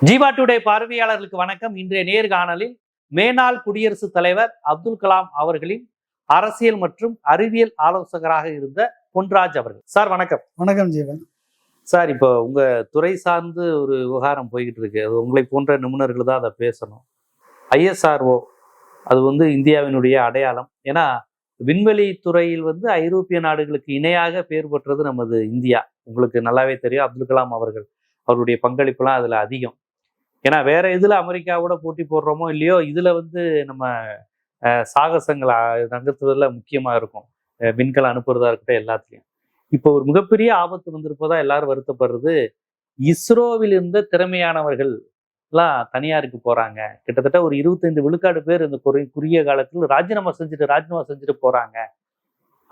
Jeeva today பார்வையாளர்களுக்கு வணக்கம். இன்றைய நேர்காணலில் மேனாள் குடியரசுத் தலைவர் அப்துல் கலாம் அவர்களின் அரசியல் மற்றும் அறிவியல் ஆலோசகராக இருந்த பொன்ராஜ் அவர்கள். சார் வணக்கம். வணக்கம் ஜீவன். சார், இப்போ உங்க துறை சார்ந்து ஒரு விவகாரம் போய்கிட்டு இருக்கு. அது உங்களை போன்ற நிபுணர்கள் தான் அதை பேசணும். ISRO அது இந்தியாவினுடைய அடையாளம். ஏன்னா விண்வெளி துறையில் ஐரோப்பிய நாடுகளுக்கு இணையாக பேர் பெற்றது நமது இந்தியா. உங்களுக்கு நல்லாவே தெரியும். அப்துல் கலாம் அவருடைய பங்களிப்புலாம் அதுல அதிகம். ஏன்னா வேற இதுல அமெரிக்காவோட போட்டி போடுறோமோ இல்லையோ, இதுல நம்ம சாகசங்கள் நகர்த்துவதில் முக்கியமா இருக்கும். விண்கலம் அனுப்புறதா இருக்கட்டும், எல்லாத்துலயும். இப்போ ஒரு மிகப்பெரிய ஆபத்து வந்திருப்பதா எல்லாரும் வருத்தப்படுறது. இஸ்ரோவில் இருந்த திறமையானவர்கள் எல்லாம் தனியாருக்கு போறாங்க. கிட்டத்தட்ட ஒரு 25 விழுக்காடு பேர் இந்த குறுகிய காலத்தில் ராஜினாமா செஞ்சுட்டு போறாங்க.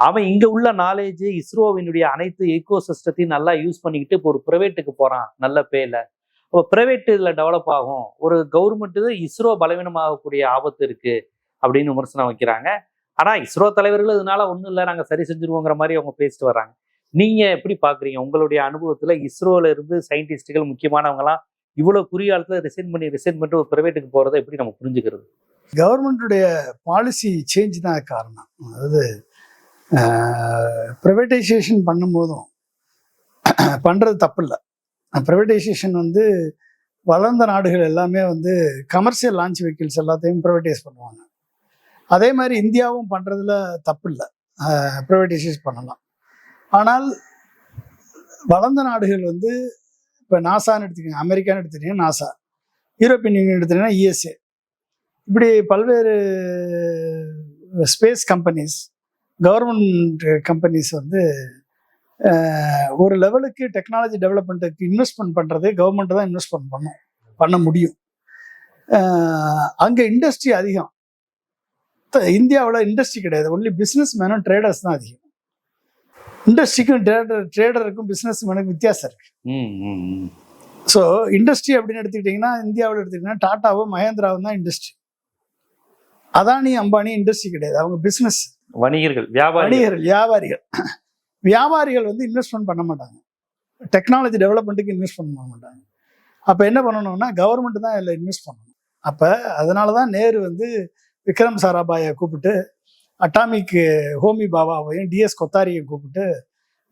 அவன் இங்க உள்ள நாலேஜ், இஸ்ரோவினுடைய அனைத்து ஈகோ சிஸ்டத்தையும் நல்லா யூஸ் பண்ணிக்கிட்டு இப்போ ஒரு பிரைவேட்டுக்கு போறான் நல்ல பேல. பிரைவேட் இதுல டெவலப் ஆகும். ஒரு கவர்மெண்ட் இஸ்ரோ பலவீனமாகக்கூடிய ஆபத்து இருக்கு அப்படின்னு விமர்சனம் வைக்கிறாங்க. ஆனா இஸ்ரோ தலைவர்கள் இதனால ஒண்ணும் இல்லை, நாங்க சரி செஞ்சிருவோங்கிற மாதிரி அவங்க பேசிட்டு வர்றாங்க. நீங்க எப்படி பாக்குறீங்க? உங்களுடைய அனுபவத்துல இஸ்ரோல இருந்து சயின்டிஸ்டுகள் முக்கியமானவங்க எல்லாம் இவ்வளவு குறுகிய காலத்துல ரிசைன் பண்ணிட்டு ஒரு பிரைவேட்டுக்கு போறதை எப்படி நம்ம புரிஞ்சுக்கிறது? கவர்மெண்டுடைய பாலிசி சேஞ்ச் தான் காரணம். அதாவது பிரைவேட்டைசேஷன் பண்ணும்போதும் பண்றது தப்பு இல்லை. ப்ரைவேட்டைசேஷன் வளர்ந்த நாடுகள் எல்லாமே கமர்ஷியல் லான்ச் வெஹிக்கிள்ஸ் எல்லாத்தையும் ப்ரைவேட்டைஸ் பண்ணுவாங்க. அதே மாதிரி இந்தியாவும் பண்ணுறதுல தப்பு இல்லை, ப்ரைவேட்டைசேஷன் பண்ணலாம். ஆனால் வளர்ந்த நாடுகள் இப்போ நாசான்னு எடுத்துக்கிங்க, அமெரிக்கான்னு எடுத்துக்கிட்டிங்கன்னா நாசா, யூரோப்பியன் யூனியன் எடுத்துக்கிட்டிங்கன்னா USA, இப்படி பல்வேறு ஸ்பேஸ் கம்பெனிஸ், கவர்மெண்ட் கம்பெனிஸ் ஒரு லெவலுக்கு டெக்னாலஜி டெவலப்மெண்ட்டுக்கு இன்வெஸ்ட்மெண்ட் பண்ணுறது கவர்மெண்ட் தான் இன்வெஸ்ட்மெண்ட் பண்ண முடியும். அங்கே இண்டஸ்ட்ரி அதிகம். இந்தியாவில் இண்டஸ்ட்ரி கிடையாது, ஒன்லி பிஸ்னஸ் மேனும் ட்ரேடர்ஸ் தான் அதிகம். இண்டஸ்ட்ரிக்கும் ட்ரேடருக்கும் பிஸ்னஸ் மேனுக்கும் வித்தியாசம் இருக்கு. ஸோ இண்டஸ்ட்ரி அப்படின்னு எடுத்துக்கிட்டிங்கன்னா, இந்தியாவில் எடுத்துக்கிட்டிங்கன்னா டாட்டாவும் மகேந்திராவும் தான் இண்டஸ்ட்ரி. அதானி அம்பானி இண்டஸ்ட்ரி கிடையாது, அவங்க பிஸ்னஸ், வணிகர்கள், வியாபாரிகள் இன்வெஸ்ட்மெண்ட் பண்ண மாட்டாங்க, டெக்னாலஜி டெவலப்மெண்ட்டுக்கு இன்வெஸ்ட் பண்ண மாட்டாங்க. அப்போ என்ன பண்ணணும்னா கவர்மெண்ட் தான் இதில் இன்வெஸ்ட் பண்ணணும். அப்போ அதனால தான் நேரு விக்ரம் சாராபாயை கூப்பிட்டு, அட்டாமிக் ஹோமி பாபாவையும் DS கொத்தாரியும் கூப்பிட்டு,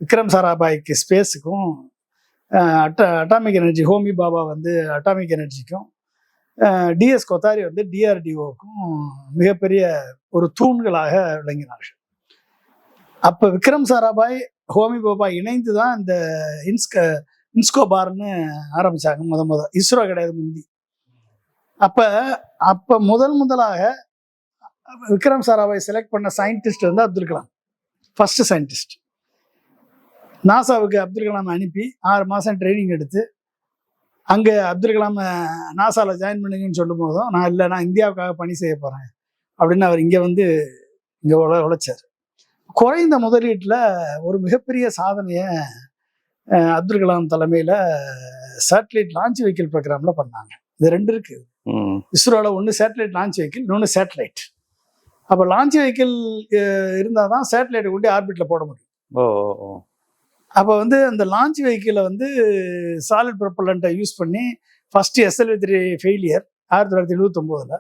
விக்ரம் சாராபாய்க்கு ஸ்பேஸுக்கும், atomic energy Homi Bhabha atomic எனர்ஜிக்கும், DS கொத்தாரி DRDOக்கும் மிகப்பெரிய ஒரு தூண்களாக விளங்கினார்கள். அப்போ விக்ரம் சாராபாய் ஹோமி பாபா இணைந்து தான் இந்த இன்ஸ்கோபார்னு ஆரம்பிச்சாங்க. இஸ்ரோ கிடையாது முந்தி. அப்போ முதலாக விக்ரம் சாராபாய் செலக்ட் பண்ண scientist Abdul Kalam, first scientist. நாசாவுக்கு அப்துல் கலாம் அனுப்பி 6 மாதம் ட்ரைனிங் எடுத்து, அங்கே அப்துல் கலாம் நாசாவில் ஜாயின் பண்ணுங்கன்னு சொல்லும் போதும், நான் இந்தியாவுக்காக பணி செய்ய போகிறேன் அப்படின்னு அவர் இங்கே உழைச்சார். குறைந்த முதலீட்டில் ஒரு மிகப்பெரிய சாதனையை அப்துல் கலாம் தலைமையில் சேட்டலைட் லான்ச் வெஹிக்கிள் ப்ரோக்ராமில் பண்ணாங்க. இது 2 இருக்கு இஸ்ரோவில். ஒன்று சேட்டலைட் லான்ச் வெஹிக்கிள், இன்னொன்று சேட்டலைட். அப்போ லான்ச் வெஹிக்கிள் இருந்தால் தான் சேட்டலைட்டை கொண்டு ஆர்பிட்டில் போட முடியும். அப்போ அந்த லான்ச் வெஹிக்கிளை சாலிட் ப்ரொப்பல்லண்ட்டை யூஸ் பண்ணி first SLV-3 failure 1979.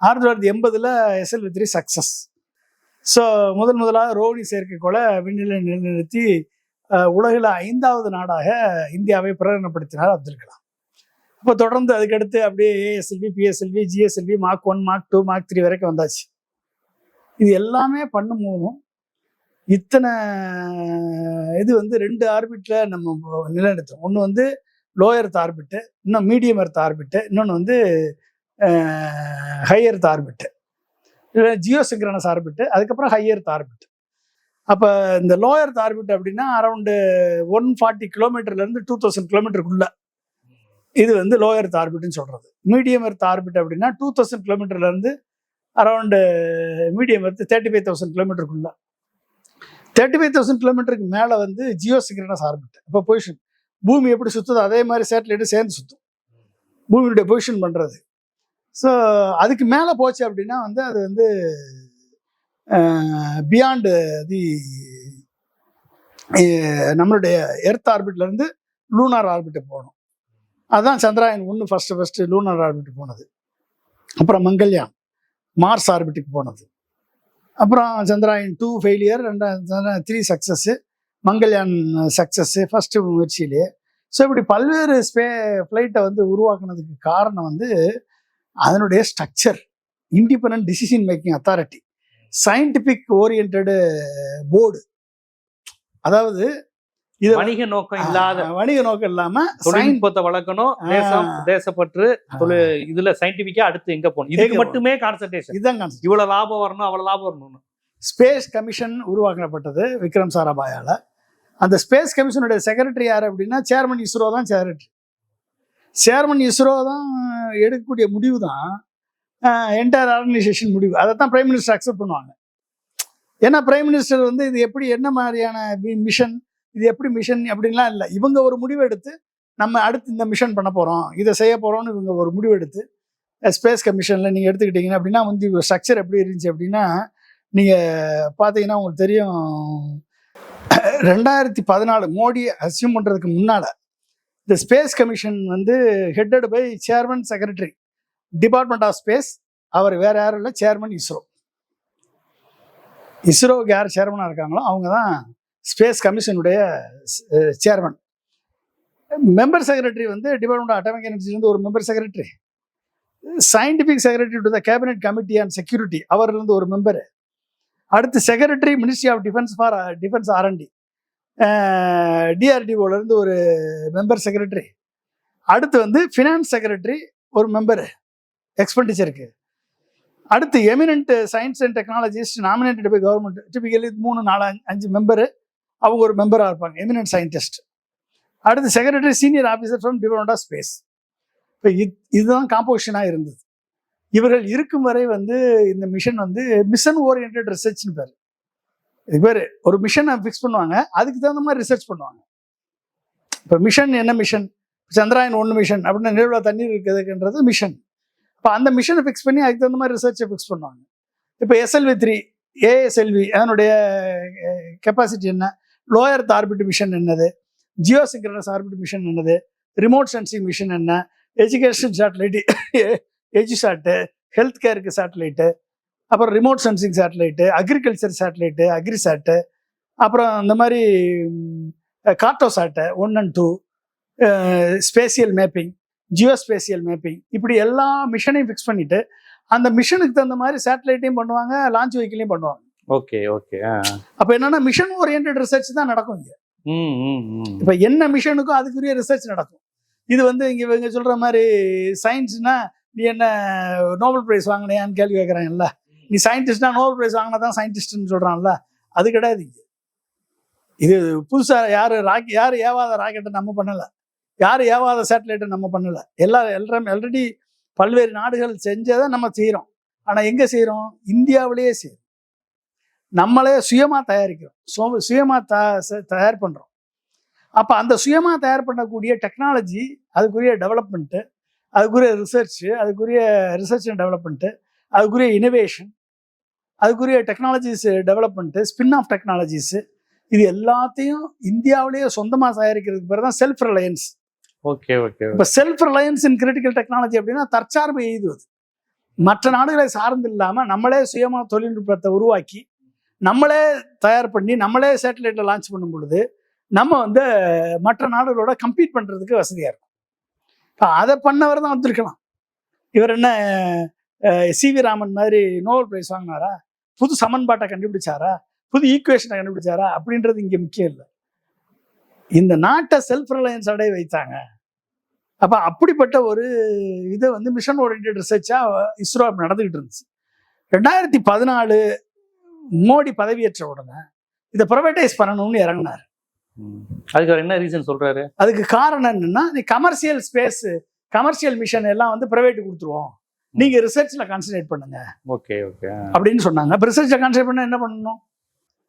1980 SLV-3 success. So முதலாக ரோஹிணி செயற்கைக்கோளை விண்ணிலை நிலைநிறுத்தி உலகில் 5வது நாடாக இந்தியாவை பிரகடனப்படுத்தினார் அப்துல் கலாம். இப்போ தொடர்ந்து அதுக்கடுத்து அப்படியே ASLV, PSLV, GSLV, Mark 1, Mark 2, Mark 3 வரைக்கும் வந்தாச்சு. இது எல்லாமே பண்ணும்போதும் இத்தனை இது 2 ஆர்பிட்டில் நம்ம நிலைநிறுத்தோம். ஒன்று லோ எர்த் ஆர்பிட்டு, இன்னும் மீடியம் எர்த் ஆர்பிட்டு, இன்னொன்று ஹை எர்த் ஆர்பிட்டு, ஜியோசிங்க்ரனஸ் ஆர்பிட்டு, அதுக்கப்புறம் ஹை எர்த் ஆர்பிட். அப்போ இந்த லோ எர்த் ஆர்பிட் அப்படின்னா அரௌண்டு 140 கிலோமீட்டர்லேருந்து 2000 கிலோமீட்டருக்குள்ள இது லோ எர்த் ஆர்பிட்னு சொல்கிறது. மீடியம் எர்த் ஆர்பிட் அப்படின்னா 2000 கிலோமீட்டர்லேருந்து அரௌண்டு மீடியம் எர்த் 35,000 கிலோமீட்டருக்குள்ள. 35,000 கிலோமீட்டருக்கு மேலே ஜியோசிங்க்ரனஸ் ஆர்பிட். இப்போ பொசிஷன் பூமி எப்படி சுற்றுதோ அதே மாதிரி சேட்டலைட்டு சேர்ந்து சுற்றும், பூமியுடைய பொசிஷன் பண்ணுறது. ஸோ அதுக்கு மேலே போச்சு அப்படின்னா அது பியாண்டு நம்மளுடைய எர்த் ஆர்பிட்லேருந்து லூனார் ஆர்பிட்டு போகணும். அதுதான் சந்திராயன் 1 ஃபர்ஸ்ட் லூனர் ஆர்பிட்டுக்கு போனது. அப்புறம் மங்கள்யான் மார்ஸ் ஆர்பிட்டுக்கு போனது. அப்புறம் Chandrayaan 2 failure, 3 success, Mangalyaan success first முயற்சியிலேயே. ஸோ இப்படி பல்வேறு ஃப்ளைட்டை வந்து உருவாக்குனதுக்கு காரணம் வந்து அதனுடைய structure, independent decision making authority, scientific oriented board. அதாவது இது வணிக நோக்கம் இல்லாம தொழில்நுட்பத்தை வளர்க்கணும், தேசப்பற்று இதுல சயின்டிபிக்கா அடுத்து எங்க போகணும், இதுக்கு மட்டுமே கான்சென்ட்ரேஷன். இதுதான் இவ்வளவு லாபம் வரணும், அவ்வளவு லாபம் வரணும். ஸ்பேஸ் கமிஷன் உருவாக்கப்பட்டது விக்ரம் சாராபாயால. அந்த ஸ்பேஸ் கமிஷனுடைய செக்ரட்டரி யார் அப்படின்னா சேர்மன் இஸ்ரோ தான் செக்ரட்டரி. சேர்மன் இஸ்ரோ தான் எடுக்கக்கூடிய முடிவு தான் என்டையர் ஆர்கனைசேஷன் முடிவு. அதை தான் பிரைம் மினிஸ்டர் அக்செப்ட் பண்ணுவாங்க. ஏன்னா பிரைம் மினிஸ்டர் வந்து இது எப்படி, என்ன மாதிரியான மிஷன், இது எப்படி மிஷன் அப்படின்லாம் இல்லை. இவங்க ஒரு முடிவு எடுத்து நம்ம அடுத்து இந்த மிஷன் பண்ண போகிறோம், இதை செய்ய போகிறோம்னு இவங்க ஒரு முடிவு எடுத்து ஸ்பேஸ் கமிஷனில் நீங்கள் எடுத்துக்கிட்டிங்கன்னா அப்படின்னா வந்து ஸ்ட்ரக்சர் எப்படி இருந்துச்சு அப்படின்னா, நீங்கள் பார்த்தீங்கன்னா உங்களுக்கு தெரியும், 2014 மோடி அசியூம் பண்ணுறதுக்கு முன்னால் இந்த ஸ்பேஸ் கமிஷன் வந்து headed by chairman secretary department of space. அவர் வேற யாரும் இல்லை, சேர்மன் இஸ்ரோ. இஸ்ரோவுக்கு யார் சேர்மனாக இருக்காங்களோ அவங்க தான் ஸ்பேஸ் கமிஷனுடைய சேர்மன். மெம்பர் செக்ரட்டரி வந்து டிபார்ட்மெண்ட் ஆஃப் அட்டாமிக் எனர்ஜிலேருந்து ஒரு member secretary, scientific secretary to the cabinet committee on security அவர்லேருந்து ஒரு மெம்பர், அடுத்து secretary ministry of defence for defence R&D DRDOலேருந்து ஒரு மெம்பர் செக்ரட்டரி, அடுத்து வந்து ஃபினான்ஸ் செக்ரட்டரி ஒரு மெம்பர் எக்ஸ்பெண்டிச்சருக்கு, அடுத்து eminent science and technologist nominated by government. Typically 3, 4, 5 member அவங்க ஒரு மெம்பராக இருப்பாங்க, எமினன்ட் சயின்டிஸ்ட். அடுத்து secretary senior officer from department of space. இப்போ இதுதான் காம்போசிஷனாக இருந்தது. இவர்கள் இருக்கும் வரை வந்து இந்த மிஷன் வந்து மிஷன் ஓரியன்ட் ரிசர்ச்னு பேர். இது பேர் ஒரு மிஷனை ஃபிக்ஸ் பண்ணுவாங்க, அதுக்கு தகுந்த மாதிரி ரிசர்ச் பண்ணுவாங்க. இப்போ மிஷன் என்ன மிஷன், சந்திராயன் 1 மிஷன் அப்படின்னா நிலவில் தண்ணீர் இருக்குதுன்றது மிஷன். இப்போ அந்த மிஷனை ஃபிக்ஸ் பண்ணி அதுக்கு தகுந்த மாதிரி ரிசர்ச்சை ஃபிக்ஸ் பண்ணுவாங்க. இப்போ SLV-3 ASLV அதனுடைய கெப்பாசிட்டி என்ன, லோயர் ஆர்பிட் மிஷன் என்னது, ஜியோசிங்க்ரனஸ் ஆர்பிட் மிஷன் என்னது, ரிமோட் சென்சிங் மிஷன் என்ன, எஜுகேஷன் சேட்டலைட்டு எஜுசாட்டு, ஹெல்த் கேருக்கு சேட்டலைட்டு, அப்புறம் remote sensing satellite, agriculture satellite Agrisat, அப்புறம் இந்த மாதிரி Cartosat 1 and 2, spatial mapping, geospatial mapping, இப்படி எல்லா மிஷனையும் ஃபிக்ஸ் பண்ணிட்டு அந்த மிஷனுக்கு தகுந்த மாதிரி சேட்டலைட்டையும் பண்ணுவாங்க, லான்ச் வெஹிக்கிளையும் பண்ணுவாங்க. Okay okay. அப்போ என்னன்னா மிஷன் ஓரியன்ட் ரிசர்ச் தான் நடக்கும் இங்கே. இப்போ என்ன மிஷனுக்கும் அதுக்குரிய ரிசர்ச் நடக்கும். இது வந்து இவங்க சொல்ற மாதிரி சயின்ஸ்னா நீ என்ன நோபல் பிரைஸ் வாங்கினியான்னு கேள்வி கேட்குறாங்கல்ல, நீ சயின்டிஸ்ட்னா நோபல் பிரைஸ் வாங்கினா தான் சயின்டிஸ்ட்னு சொல்றான்ல, அது கிடையாது. இது புதுசாக யார் ஏவாத ராக்கெட்டை நம்ம பண்ணலை, யார் ஏவாத சேட்டலைட்டை நம்ம பண்ணலை. எல்லாரும் ஆல்ரெடி பல்வேறு நாடுகள் செஞ்சதை நம்ம செய்கிறோம். ஆனால் எங்கே செய்கிறோம், இந்தியாவிலேயே செய்கிறோம். நம்மளே சுயமாக தயாரிக்கிறோம், சுயமாக தயார் பண்ணுறோம். அப்போ அந்த சுயமாக தயார் பண்ணக்கூடிய டெக்னாலஜி, அதுக்குரிய டெவலப்மெண்ட்டு, அதுக்குரிய ரிசர்ச் அண்ட் டெவலப்மெண்ட்டு, அதுக்குரிய இனோவேஷன், அதுக்குரிய technologies development, spin off technologies, இது எல்லாத்தையும் இந்தியாவிலேயே சொந்தமாக தயாரிக்கிறதுக்கு பேர் தான் செல்ஃப் ரிலையன்ஸ். Okay okay. இப்போ self reliance in critical technology அப்படின்னா தற்சார்பு எய்துவது. மற்ற நாடுகளை சார்ந்து இல்லாமல் நம்மளே சுயமாக தொழில்நுட்பத்தை உருவாக்கி நம்மளே தயார் பண்ணி நம்மளே சேட்டலைட்டை லான்ச் பண்ணும் பொழுது நம்ம வந்து மற்ற நாடுகளோட கம்பீட் பண்ணுறதுக்கு வசதியாக இருக்கும். இப்போ அதை பண்ணவர் தான் அப்துல் கலாம். இவர் என்ன CV ராமன் மாதிரி நோபல் பிரைஸ் வாங்கினாரா, புது சமன்பாட்டை கண்டுபிடிச்சாரா, புது ஈக்குவேஷனை கண்டுபிடிச்சாரா அப்படின்றது இங்கே முக்கியம் இல்லை. இந்த நாட்டை செல்ஃப் ரிலையன்ஸ் அடைய வைத்தாங்க. அப்போ அப்படிப்பட்ட ஒரு இதை வந்து மிஷன் ஓரியன்ட் ரிசர்ச்சாக இஸ்ரோ நடந்துகிட்டு இருந்துச்சு. 2014 மோடி பதவியேற்ற உடனே இதை ப்ரைவேட்டைஸ் பண்ணணும்னு இறங்கினார். அதுக்கு என்ன ரீசன் சொல்றாரு? அதுக்கு காரணம் என்னன்னா, நீ கமர்ஷியல் மிஷன் எல்லாம் வந்து பிரைவேட் கொடுத்துருவோம், நீங்க ரிசர்ச்ல கான்சன்ட்ரேட் பண்ணுங்க. ஓகே ஓகே அப்படின்னு சொன்னாங்க. இப்போ ரிசர்ச்ல கான்சன்ட்ரேட் பண்ண என்ன பண்ணணும்,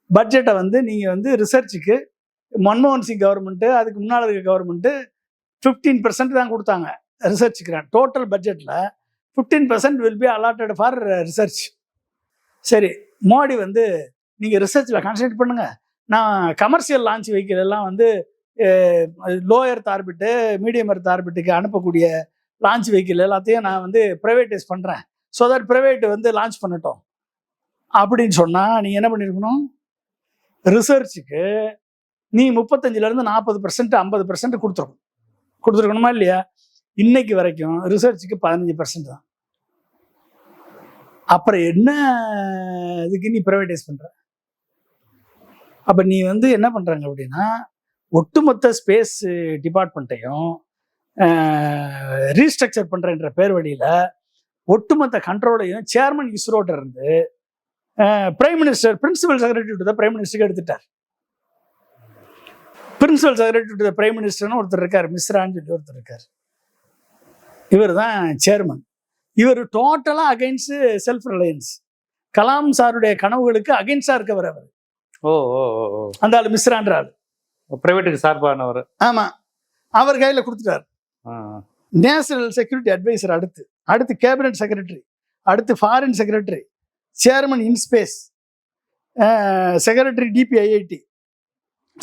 பட்ஜெட்டை வந்து நீங்க வந்து ரிசர்ச்சுக்கு மன்மோகன் சிங் கவர்மெண்ட், அதுக்கு முன்னால் இருக்க கவர்மெண்ட் 15% தான் கொடுத்தாங்க ரிசர்ச்சுக்கு. டோட்டல் பட்ஜெட்ல 15% will be allotted for research. சரி, மோடி வந்து நீங்க ரிசர்ச்ல கான்சன்ட்ரேட் பண்ணுங்க, நான் கமர்ஷியல் லான்ச் வெஹிக்கிள் எல்லாம் வந்து low earth orbit, medium earth ஆர்பிட்டுக்கு அனுப்பக்கூடிய லான்ச் வெஹிக்கிள் எல்லாத்தையும் நான் வந்து ப்ரைவேட்டைஸ் பண்ணுறேன், ஸோ தட் ப்ரைவேட் வந்து லான்ச் பண்ணட்டும் அப்படின்னு சொன்னால் நீ என்ன பண்ணியிருக்கணும்? ரிசர்ச்சுக்கு நீ 35% 40% 50% கொடுத்துருக்கணுமா இல்லையா? இன்னைக்கு வரைக்கும் ரிசர்ச்சுக்கு 15% தான். அப்புறம் என்ன இதுக்கு நீ ப்ரைவேட்டைஸ் பண்ற? அப்ப நீ வந்து என்ன பண்றாங்க அப்படின்னா, ஒட்டுமொத்த ஸ்பேஸ் டிபார்ட்மெண்ட்டையும் ரீஸ்ட்ரக்சர் பண்றன்ற பேர் வழியில ஒட்டுமொத்த கண்ட்ரோலையும் சேர்மன் இஸ்ரோட்ட இருந்து prime minister principal secretary to the prime மினிஸ்டருக்கு எடுத்துட்டார். Principal secretary to the prime மினிஸ்டர்னு ஒருத்தர் இருக்கார், மிஸ்ரான்னு சொல்லி ஒருத்தர் இருக்கார். இவர் தான் சேர்மன். இவர் டோட்டலா அகைன்ஸ்ட் செல்ஃப் ரிலையன்ஸ். கலாம் சாருடைய கனவுகளுக்கு அகைன்ஸ்டா இருக்கவர் அவர். அந்த ஆளு மிஸ்ரான்ற ஆள், பிரைவேட்டுக்கு சார்பானவர். ஆமா, அவர் கையில கொடுத்துட்டார். நேஷனல் செக்யூரிட்டி அட்வைசர், அடுத்து கேபினட் செக்ரட்டரி, அடுத்து foreign secretary, chairman IN-SPACe, secretary DPIIT,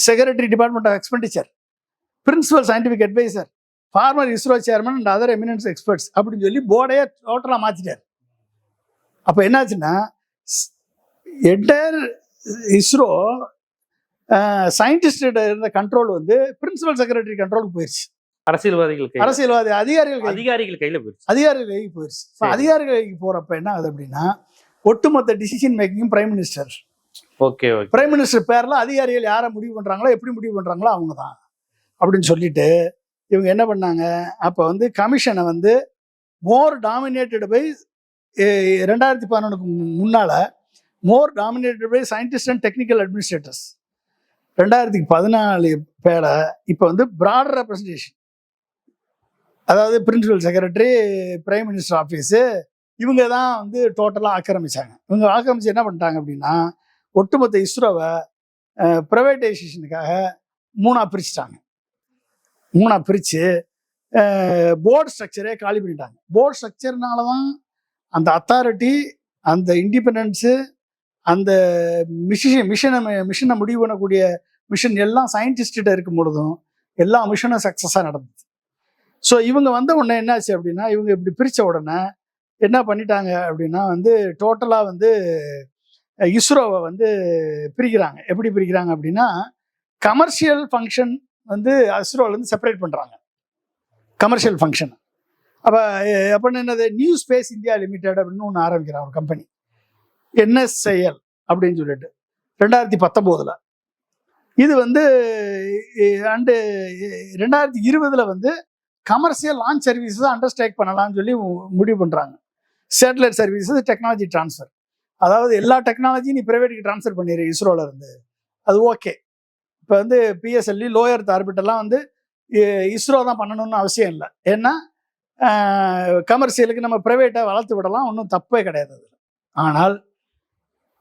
secretary department of expenditure, principal scientific adviser, former ISRO chairman and other eminence experts அப்படின்னு சொல்லி போர்டையே டோட்டலாக மாற்றிட்டார். அப்போ என்னாச்சுன்னா, என்டையர் இஸ்ரோ சயின்டிஸ்ட் இருந்த கண்ட்ரோல் வந்து பிரின்சிபல் செக்ரட்டரி கண்ட்ரோலுக்கு போயிடுச்சு. அதிகாரிகள் கையில போயிடுச்சு. அதிகாரிகள் கைக்கு போறப்ப என்ன ஆகுது அப்படின்னா, ஒட்டுமொத்த decision making prime minister. Prime minister பேர்ல அதிகாரிகள் யாரை முடிவு பண்றாங்களோ, எப்படி முடிவு பண்றாங்களோ அவங்க தான் அப்படின்னு சொல்லிட்டு இவங்க என்ன பண்ணாங்க, அப்ப வந்து கமிஷனை வந்து மோர் டாமினேட்டட் பை 2011க்கு முன்னால more dominated by scientist and technical administrators. 2014 பேர இப்போ வந்து ப்ராடர் ரெப்ரஸன்டேஷன், அதாவது principal secretary, prime minister office, இவங்க தான் வந்து டோட்டலாக ஆக்கிரமிச்சாங்க. இவங்க ஆக்கிரமிச்சு என்ன பண்ணிட்டாங்க அப்படின்னா, ஒட்டுமொத்த இஸ்ரோவை ப்ரைவேட்டைசேஷனுக்காக மூணாக பிரிச்சுட்டாங்க. மூணாக பிரித்து போர்டு ஸ்ட்ரக்சரே காலி பண்ணிட்டாங்க. போர்டு ஸ்ட்ரக்சர்னால தான் அந்த அத்தாரிட்டி, அந்த இண்டிபெண்டன்ஸு, அந்த மிஷனை முடிவு பண்ணக்கூடிய மிஷன் எல்லாம் சயின்டிஸ்ட்ட இருக்கும் பொழுதும் எல்லா மிஷனும் சக்ஸஸாக நடந்தது. ஸோ இவங்க வந்த உடனே என்னாச்சு அப்படின்னா, இவங்க இப்படி பிரித்த உடனே என்ன பண்ணிட்டாங்க அப்படின்னா வந்து டோட்டலாக வந்து இஸ்ரோவை வந்து பிரிக்கிறாங்க. எப்படி பிரிக்கிறாங்க அப்படின்னா, கமர்ஷியல் ஃபங்க்ஷன் வந்து இஸ்ரோலேருந்து செப்பரேட் பண்ணுறாங்க, கமர்ஷியல் ஃபங்க்ஷன். அப்போ என்னது, நியூ ஸ்பேஸ் இந்தியா லிமிடெட் அப்படின்னு ஒன்று ஆரம்பிக்கிறாங்க, ஒரு கம்பெனி, NSIL அப்படின்னு சொல்லிட்டு 2019. இது வந்து அண்டு 2020 வந்து கமர்ஷியல் லான்ச் சர்வீஸஸ் அண்டர்டேக் பண்ணலாம்னு சொல்லி முடிவு பண்ணுறாங்க. சேட்டலைட் சர்வீசஸ், டெக்னாலஜி டிரான்ஸ்ஃபர், அதாவது எல்லா டெக்னாலஜியும் நீ பிரைவேட்டுக்கு ட்ரான்ஸ்ஃபர் பண்ணிடு இஸ்ரோல இருந்து, அது ஓகே. இப்போ வந்து PSLV, லோ எர்த் ஆர்பிட்டெல்லாம் வந்து இஸ்ரோ தான் பண்ணணும்னு அவசியம் இல்லை. ஏன்னா கமர்ஷியலுக்கு நம்ம பிரைவேட்டை வளர்த்து விடலாம், ஒன்றும் தப்பே கிடையாது அதில். ஆனால்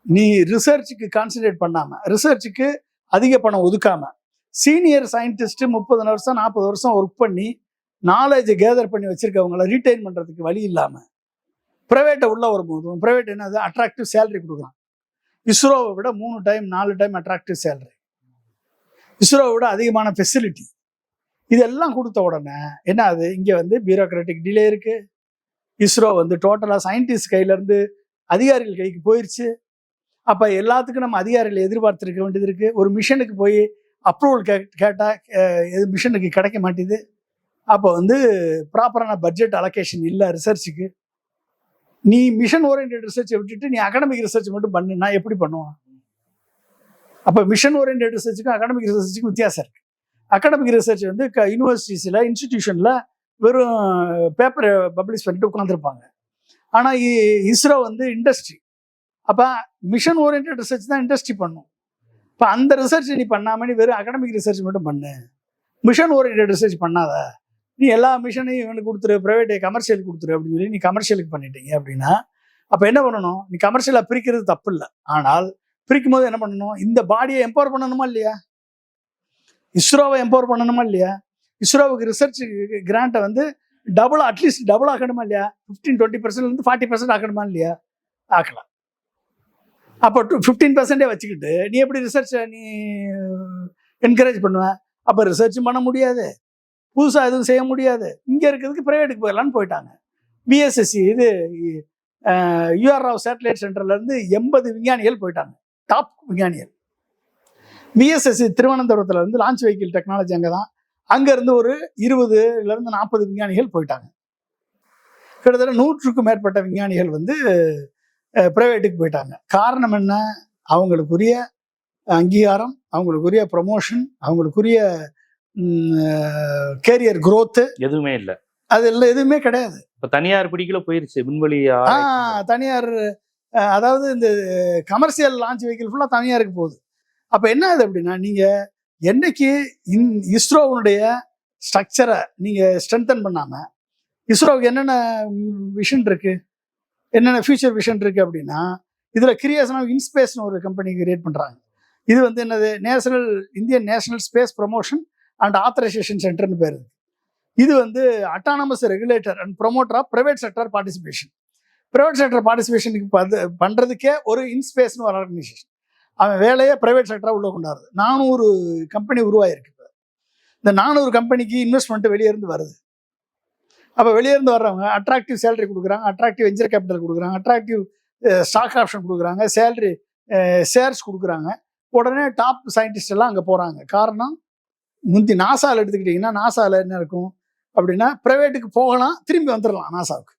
நீ ரிசர்ச்சுக்கு கான்சன்ட்ரேட் பண்ணாமல், ரிசர்ச்சுக்கு அதிக பணம் ஒதுக்காமல், சீனியர் சயின்டிஸ்ட்டு 30 வருஷம் 40 வருஷம் ஒர்க் பண்ணி நாலேஜை கேதர் பண்ணி வச்சுருக்கவங்கள ரீட்டைன் பண்ணுறதுக்கு வழி இல்லாமல் ப்ரைவேட்டை உள்ளே வரும்போதும், ப்ரைவேட் என்னது அட்ராக்டிவ் சேலரி கொடுக்குறான். இஸ்ரோவை விட 3 டைம் 4 டைம் அட்ராக்டிவ் சேலரி, இஸ்ரோவை விட அதிகமான ஃபெசிலிட்டி, இதெல்லாம் கொடுத்த உடனே என்ன ஆகுது, இங்கே வந்து பியூரோக்ராட்டிக் டிலே இருக்குது. இஸ்ரோ வந்து டோட்டலாக சயின்டிஸ்ட் கையிலேருந்து அதிகாரிகள் கைக்கு போயிடுச்சு. அப்போ எல்லாத்துக்கும் நம்ம அதிகாரிகளை எதிர்பார்த்துருக்க வேண்டியது இருக்குது. ஒரு மிஷனுக்கு போய் அப்ரூவல் கேட்டால் மிஷனுக்கு கிடைக்க மாட்டேது. அப்போ வந்து ப்ராப்பரான பட்ஜெட் அலோகேஷன் இல்லை ரிசர்ச்சுக்கு. நீ மிஷன் ஓரியன்டட் ரிசர்ச்சை விட்டுட்டு நீ அகாடமிக் ரிசர்ச் மட்டும் பண்ணுனா எப்படி பண்ணுவான்? அப்போ மிஷன் ஓரியன்டட் ரிசர்ச்சுக்கும் அகாடமிக் ரிசர்ச்சுக்கும் வித்தியாசம் இருக்குது. அகாடமிக் ரிசர்ச் வந்து யூனிவர்சிட்டிஸில், இன்ஸ்டிடியூஷனில் வெறும் பேப்பரை பப்ளிஷ் பண்ணிட்டு உட்காந்துருப்பாங்க. ஆனால் இஸ்ரோ வந்து இண்டஸ்ட்ரி. அப்போ மிஷன் ஓரியன்டட் ரிசர்ச் தான் இண்டஸ்ட்ரி பண்ணும். இப்போ அந்த ரிசர்ச் நீ பண்ணாமல் நீ வெறும் அகாடமிக் ரிசர்ச் மட்டும் பண்ணு, மிஷன் ஓரியன்டட் ரிசர்ச் பண்ணாத, நீ எல்லா மிஷனையும் இவனுக்கு கொடுத்துரு, ப்ரைவேட் கமர்ஷியலுக்கு கொடுத்துரு அப்படின்னு சொல்லி நீ கமர்ஷியலுக்கு பண்ணிட்டீங்க அப்படின்னா, அப்போ என்ன பண்ணணும், நீ கமர்ஷியலாக பிரிக்கிறது தப்பு இல்லை. ஆனால் பிரிக்கும் போது என்ன பண்ணணும், இந்த பாடியை எம்பவர் பண்ணணுமா இல்லையா, இஸ்ரோவை எம்பவர் பண்ணணுமா இல்லையா, இஸ்ரோவுக்கு ரிசர்ச் கிராண்ட்டை வந்து அட்லீஸ்ட் டபுள் ஆக்கணுமா இல்லையா, 15-20% 40% ஆக்கணுமா இல்லையா, ஆக்கலாம். அப்போ 15% வச்சுக்கிட்டு நீ எப்படி ரிசர்ச்சை நீ என்கரேஜ் பண்ணுவேன்? அப்போ ரிசர்ச்சும் பண்ண முடியாது, புதுசாக எதுவும் செய்ய முடியாது. இங்கே இருக்கிறதுக்கு ப்ரைவேட்டுக்கு போயிடலான்னு போயிட்டாங்க. பிஎஸ்எஸ்சி இது யூஆர் ராவ் சேட்டலைட் சென்டர்லேருந்து 80 விஞ்ஞானிகள் போயிட்டாங்க, டாப் விஞ்ஞானிகள். பிஎஸ்எஸ்சி திருவனந்தபுரத்தில் இருந்து லான்ச் வெஹிக்கிள் டெக்னாலஜி அங்கே தான். அங்கேருந்து ஒரு 20லேருந்து 40 விஞ்ஞானிகள் போயிட்டாங்க. கிட்டத்தட்ட 100க்கும் மேற்பட்ட விஞ்ஞானிகள் வந்து ப்ரைவேட்டுக்கு போயிட்டாங்க. காரணம் என்ன? அவங்களுக்குரிய அங்கீகாரம், அவங்களுக்குரிய ப்ரமோஷன், அவங்களுக்குரிய கேரியர் growth எதுவுமே இல்லை. அது எல்லாம் எதுவுமே கிடையாது. இப்போ தனியார் பிடிக்கல போயிருச்சு விண்வெளி. தனியார், அதாவது இந்த கமர்ஷியல் லான்ச் வெஹிக்கிள் ஃபுல்லாக தனியாருக்கு போகுது. அப்போ என்ன ஆகுது அப்படின்னா, நீங்கள் என்னைக்கு இஸ்ரோவுடைய ஸ்ட்ரக்சரை நீங்கள் ஸ்ட்ரென்தன் பண்ணாமல், இஸ்ரோவுக்கு என்னென்ன விஷன் இருக்கு, என்னென்ன ஃபியூச்சர் விஷன் இருக்கு அப்படின்னா, இதில் கிரியேஷன் ஆஃப் இன்ஸ்பேஸ்னு ஒரு கம்பெனி கிரியேட் பண்ணுறாங்க. இது வந்து என்னது, Indian national space promotion and authorisation சென்டர்னு பேர். இது வந்து autonomous regulator and promoter of private sector participation. Private sector பார்ட்டிசிபேஷனுக்கு பண்ணுறதுக்கே ஒரு இன்ஸ்பேஸ்னு ஒரு ஆர்கனைசேஷன். அவன் வேலையை பிரைவேட் செக்டராக உள்ள கொண்டாடுது. 400 கம்பெனி உருவாயிருக்கு. இப்போ இந்த 400 கம்பெனிக்கு இன்வெஸ்ட்மெண்ட் வெளியே இருந்து வருது. அப்போ வெளியே இருந்து வர்றவங்க அட்ராக்டிவ் சேலரி கொடுக்குறாங்க, அட்ராக்டிவ் வெஞ்சர் கேபிட்டல் கொடுக்குறாங்க, அட்ராக்டிவ் ஸ்டாக் ஆப்ஷன் கொடுக்குறாங்க, சேலரி ஷேர்ஸ் கொடுக்குறாங்க. உடனே டாப் சயின்டிஸ்ட் எல்லாம் அங்கே போகிறாங்க. காரணம், முந்தி நாசாவில் எடுத்துக்கிட்டிங்கன்னா, நாசாவில் என்ன இருக்கும் அப்படின்னா, ப்ரைவேட்டுக்கு போகலாம், திரும்பி வந்துடலாம் நாசாவுக்கு.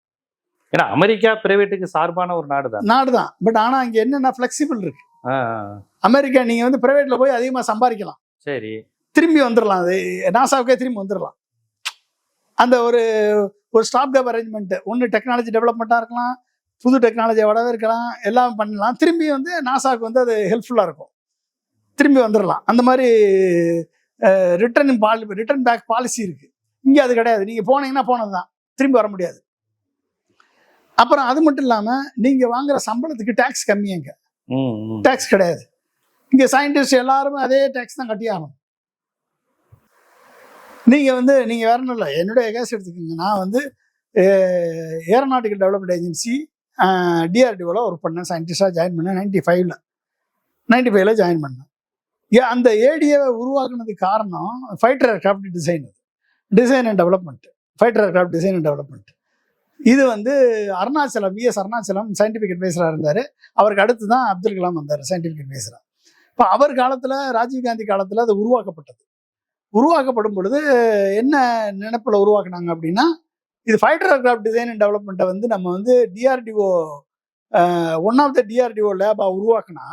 ஏன்னா அமெரிக்கா பிரைவேட்டுக்கு சார்பான ஒரு நாடு தான். பட் ஆனால் இங்கே என்னென்ன ஃப்ளெக்சிபிள் இருக்கு. அமெரிக்கா நீங்கள் வந்து ப்ரைவேட்டில் போய் அதிகமாக சம்பாதிக்கலாம், சரி, திரும்பி வந்துடலாம், அது நாசாவுக்கே திரும்பி வந்துடலாம். அந்த ஒரு ஸ்டாப் கேப் அரேஞ்ச்மெண்ட், ஒன்று டெக்னாலஜி டெவலப்மெண்ட்டாக இருக்கலாம், புது டெக்னாலஜியோடவே இருக்கலாம், எல்லாம் பண்ணலாம். திரும்பி வந்து நாசாவுக்கு வந்து அது ஹெல்ப்ஃபுல்லாக இருக்கும், திரும்பி வந்துடலாம். அந்த மாதிரி ரிட்டர்ன் பேக் பாலிசி இருக்கு. இங்கே அது கிடையாது. நீங்கள் போனீங்கன்னா போனது தான், திரும்பி வர முடியாது. அப்புறம் அது மட்டும் இல்லாமல் நீங்கள் வாங்குற சம்பளத்துக்கு டேக்ஸ் கம்மியாங்க, டேக்ஸ் கிடையாது. இங்கே சயின்டிஸ்ட் எல்லாருமே அதே டேக்ஸ் தான் கட்டியாகணும். நீங்கள் வேற ஒன்றும் இல்லை, என்னுடைய கேஸ் எடுத்துக்கோங்க. நான் வந்து ஏரோநாட்டிக்கல் டெவலப்மெண்ட் ஏஜென்சி டிஆர்டிஓவில் ஒர்க் பண்ணேன், சயின்டிஸ்டாக ஜாயின் பண்ணேன். 95ல் ஜாயின் பண்ணேன். அந்த ஏடிஏவை உருவாக்குனதுக்கு காரணம் fighter aircraft design and development. Fighter aircraft design and development இது வந்து விஎஸ் அருணாச்சலம் சயின்டிஃபிக் அட்வைசராக இருந்தார். அவருக்கு அடுத்து தான் அப்துல் கலாம் வந்தார் சயின்டிஃபிக் அட்வைசராக. இப்போ அவர் காலத்தில், ராஜீவ்காந்தி காலத்தில் அது உருவாக்கப்படும் பொழுது என்ன நினைப்பில் உருவாக்குனாங்க அப்படின்னா, இது ஃபைட்டர் ஏர்கிராஃப்ட் டிசைன் அண்ட் டெவலப்மெண்ட்டை வந்து நம்ம வந்து DRDO one of the DRDO லேபாக உருவாக்குனா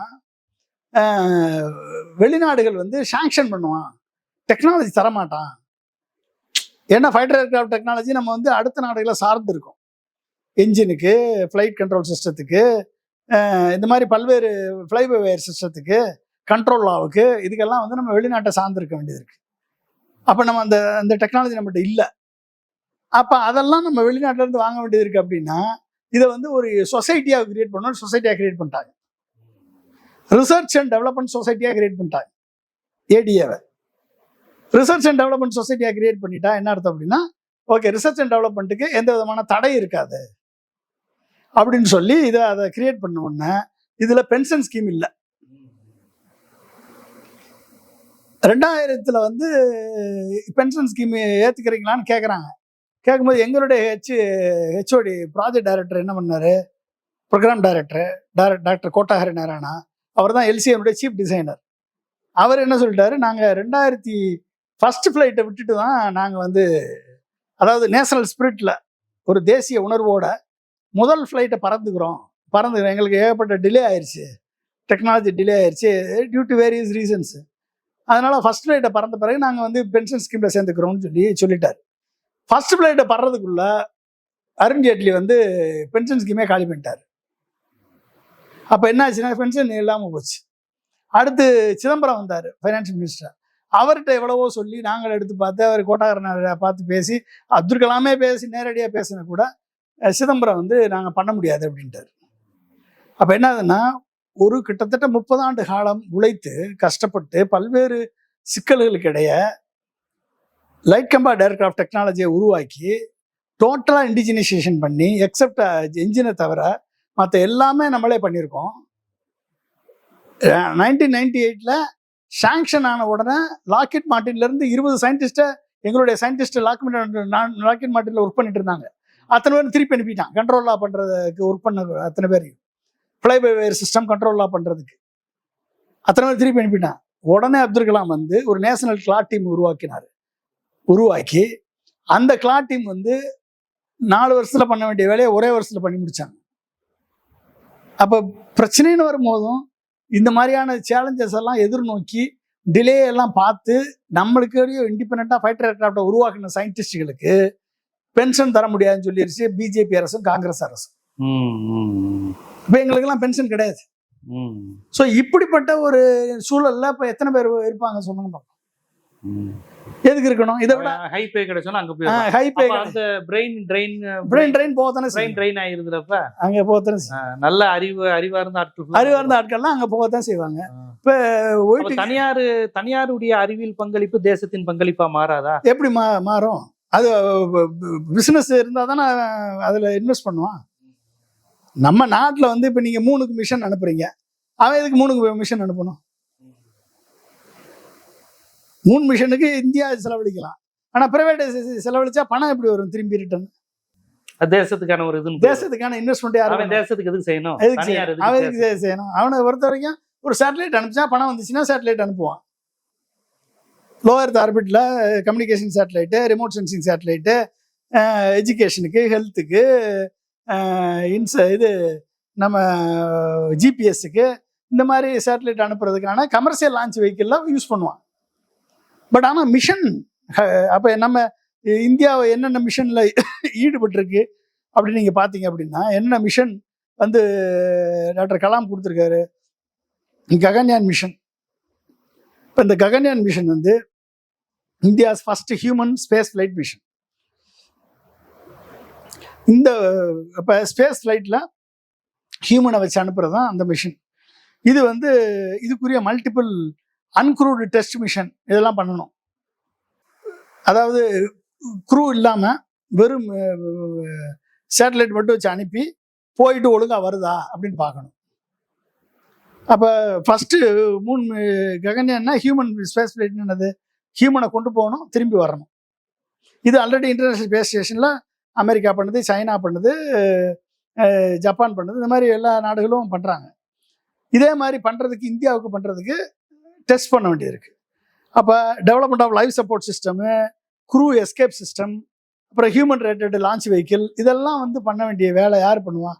வெளிநாடுகள் வந்து சாங்ஷன் பண்ணுவான், டெக்னாலஜி தரமாட்டான். ஏன்னா ஃபைட்டர் ஏர்கிராஃப்ட் டெக்னாலஜி நம்ம வந்து அடுத்த நாடுகளை சார்ந்து இருக்கும். என்ஜினுக்கு, ஃப்ளைட் கண்ட்ரோல் சிஸ்டத்துக்கு, இந்த மாதிரி பல்வேறு ஃப்ளைபவர் சிஸ்டத்துக்கு, கண்ட்ரோல் லாவுக்கு, இதுக்கெல்லாம் வந்து நம்ம வெளிநாட்டை சார்ந்திருக்க வேண்டியது இருக்குது. அப்போ நம்ம அந்த டெக்னாலஜி நம்மகிட்ட இல்லை. அப்போ அதெல்லாம் நம்ம வெளிநாட்டிலேருந்து வாங்க வேண்டியது இருக்குது. அப்படின்னா இதை வந்து ஒரு சொசைட்டியாக கிரியேட் பண்ணணும். சொசைட்டியாக கிரியேட் பண்ணிட்டாங்க, ரிசர்ச் அண்ட் டெவலப்மெண்ட் சொசைட்டியாக கிரியேட் பண்ணிட்டாங்க. ஏடிஏவை ரிசர்ச் அண்ட் டெவலப்மெண்ட் சொசைட்டியாக கிரியேட் பண்ணிட்டா என்ன அர்த்தம் அப்படின்னா, ஓகே, ரிசர்ச் அண்ட் டெவலப்மெண்ட்டுக்கு எந்த விதமான தடை இருக்காது அப்படின்னு சொல்லி அதை கிரியேட் பண்ண உடனே இதில் பென்ஷன் ஸ்கீம் இல்லை. 2000 வந்து பென்ஷன் ஸ்கீம் ஏற்றுக்கிறீங்களான்னு கேட்குறாங்க. கேட்கும்போது எங்களுடைய ஹெச்ஓடி ப்ராஜெக்ட் டைரக்டர் என்ன பண்ணார், ப்ரோக்ராம் டைரக்டர் டாக்டர் கோட்டாஹரி நாராயணா, அவர் தான் எல்சிஎம்னுடைய சீஃப் டிசைனர். அவர் என்ன சொல்லிட்டாரு, நாங்கள் 2000 ஃபர்ஸ்ட் ஃப்ளைட்டை விட்டுட்டு தான் நாங்கள் வந்து, அதாவது நேஷனல் ஸ்பிரிட்டில் ஒரு தேசிய உணர்வோட முதல் ஃப்ளைட்டை பறந்துக்கிறோம். எங்களுக்கு ஏகப்பட்ட டிலே ஆயிடுச்சு, டெக்னாலஜி டிலே ஆயிடுச்சு டியூ டு வேரியஸ் ரீசன்ஸ். அதனால் ஃபர்ஸ்ட் ஃப்ளைட்டை பறந்த பிறகு நாங்கள் வந்து பென்ஷன் ஸ்கீமில் சேர்ந்துக்கிறோம்னு சொல்லிட்டார். ஃபர்ஸ்ட் ஃப்ளைட்டை பறறதுக்குள்ள அருண்ஜேட்லி வந்து பென்ஷன் ஸ்கீமே காலி பண்ணிட்டார். அப்போ என்ன ஆச்சுன்னா பென்ஷன் இல்லாமல் போச்சு. அடுத்து சிதம்பரம் வந்தார் ஃபைனான்ஸ் மினிஸ்டர். அவர்கிட்ட எவ்வளவோ சொல்லி நாங்கள் எடுத்து பார்த்து, அவர் கோட்டாகரனை பார்த்து பேசி, அப்துல் கலாமே பேசி நேரடியாக பேசின கூட சிதம்பரம் வந்து நாங்கள் பண்ண முடியாது அப்படின்ட்டார். அப்போ என்ன ஆகுதுன்னா, ஒரு கிட்டத்தட்ட 30 ஆண்டு காலம் உழைத்து கஷ்டப்பட்டு பல்வேறு சிக்கல்களுக்கு இடையே லைட் கம்பேர்ட் ஏர்கிராஃப்ட் டெக்னாலஜியை உருவாக்கி டோட்டலாக இண்டிஜினைசேஷன் பண்ணி, எக்ஸப்ட் என்ஜினை தவிர மற்ற எல்லாமே நம்மளே பண்ணியிருக்கோம். 1998 சாங்ஷன் ஆன உடனே லாக்ஹீட் மார்ட்டின்ல இருந்து 20 சயின்டிஸ்ட்டை எங்களுடைய சயின்டிஸ்ட் லாக்ஹீட் மார்ட்டின்ல ஒர்க் பண்ணிட்டு இருந்தாங்க. அத்தனை பேரும் திருப்பி அனுப்பிட்டான் கண்ட்ரோலா பண்றதுக்கு ஒர்க் பண்ண அத்தனை பேரையும், ஃப்ளை பை வயர் சிஸ்டம் கண்ட்ரோலா பண்றதுக்கு அத்தனை பேர் திருப்பி அனுப்பிட்டான். உடனே அப்துல் கலாம் வந்து ஒரு நேஷனல் கிளாட் டீம் உருவாக்கி அந்த கிளாட் டீம் வந்து 4 வருஷத்துல பண்ண வேண்டிய வேலையை ஒரே வருஷத்துல பண்ணி முடிச்சாங்க. அப்ப பிரச்சனைன்னு வரும்போதும் இந்த மாதிரியான சேலஞ்சஸ் எல்லாம் எதிர்நோக்கி டிலே எல்லாம் பார்த்து நம்மளுக்கு இண்டிபெண்டா ஃபைட்டர் ஏர்கிராஃப்டை உருவாக்கின சயின்டிஸ்டுகளுக்கு பென்ஷன் தர முடியாதுன்னு சொல்லிருச்சு பிஜேபி அரசும் காங்கிரஸ் அரசும். இப்போ எங்களுக்கெல்லாம் பென்ஷன் கிடையாது. ஸோ இப்படிப்பட்ட ஒரு சூழல்ல இப்போ எத்தனை பேர் இருப்பாங்க சொல்லுங்க பார்ப்போம். எதுக்கு இருக்கணும்? இதை விட ஹை பே கிடைச்சா அங்க போய் ஹை பே அந்த பிரெயின் ட்ரெயின் போகத்தானே ட்ரெயின் ஆயிருந்தப்ப அங்க போகத்தானே நல்ல அறிவார்ந்த ஆட்கள்லாம் அங்க போகத்தான் செய்வாங்க. இப்ப தனியாருடைய அறிவியல் பங்களிப்பு தேசத்தின் பங்களிப்பா மாறாதா? எப்படி மாறும்? அது பிசினஸ் இருந்தா தானே அதுல இன்வெஸ்ட் பண்ணுவான். நம்ம நாட்டுல வந்து இப்ப நீங்க 3க்கு மிஷன் அனுப்புறீங்க, அவன் எதுக்கு 3க்கு மிஷன் அனுப்பணும்? 3 மிஷனுக்கு இந்தியா செலவழிக்கலாம். ஆனா பிரைவேட் செலவழிச்சா பணம் எப்படி வரும் திரும்பி ரிட்டர்ன்? தேசத்துக்கான ஒரு இது, தேசத்துக்கான இன்வெஸ்ட்மெண்ட் யாரும் தேசத்துக்கு எதுக்கு செய்யணும்? அவன் எதுக்கு செய்யணும்? அவனை பொறுத்த வரைக்கும் ஒரு சேட்டலைட் அனுப்பிச்சா பணம் வந்துச்சுன்னா சேட்டலைட் அனுப்புவான். லோயர் ஆர்பிட்ல communication satellite, remote sensing satellite, எஜுகேஷனுக்கு, ஹெல்த்துக்கு, இது நம்ம ஜிபிஎஸ்க்கு, இந்த மாதிரி சேட்டலைட் அனுப்புறதுக்கான கமர்ஷியல் லான்ச் வெஹிக்கிள்லாம் யூஸ் பண்ணுவான். பட் ஆனால் மிஷன் அப்போ நம்ம இந்தியாவை என்னென்ன மிஷனில் ஈடுபட்டிருக்கு அப்படின்னு நீங்கள் பார்த்தீங்க அப்படின்னா, என்னென்ன மிஷன் வந்து டாக்டர் கலாம் கொடுத்துருக்காரு. ககன்யான் மிஷன். இப்போ இந்த ககன்யான் மிஷன் வந்து India's first human space flight mission. இந்த இப்போ ஸ்பேஸ் ஃப்ளைட்டில் ஹியூமனை வச்சு அனுப்புறது தான் அந்த மிஷன். இது வந்து இதுக்குரிய மல்டிபிள் அன்க்ரூடு டெஸ்ட் மிஷன் இதெல்லாம் பண்ணணும். அதாவது க்ரூ இல்லாமல் வெறும் சேட்டலைட் மட்டும் வச்சு அனுப்பி போயிட்டு ஒழுங்காக வருதா அப்படின்னு பார்க்கணும். அப்போ ஃபஸ்ட்டு 3 ககன்யான்னா ஹியூமன் ஸ்பேஸ் ஃப்ளைட்னு என்னது? ஹியூமனை கொண்டு போகணும், திரும்பி வரணும். இது ஆல்ரெடி இன்டர்நேஷ்னல் ஸ்பேஸ் ஸ்டேஷனில் அமெரிக்கா பண்ணுது, சைனா பண்ணுது, ஜப்பான் பண்ணுது, இந்த மாதிரி எல்லா நாடுகளும் பண்ணுறாங்க. இதே மாதிரி பண்ணுறதுக்கு இந்தியாவுக்கு பண்ணுறதுக்கு டெஸ்ட் பண்ண வேண்டியது இருக்குது. அப்போ development of life support system, crew escape system, அப்புறம் ஹியூமன் ரேட்டட் லான்ச் வெஹிக்கிள், இதெல்லாம் வந்து பண்ண வேண்டிய வேலை யார் பண்ணுவா?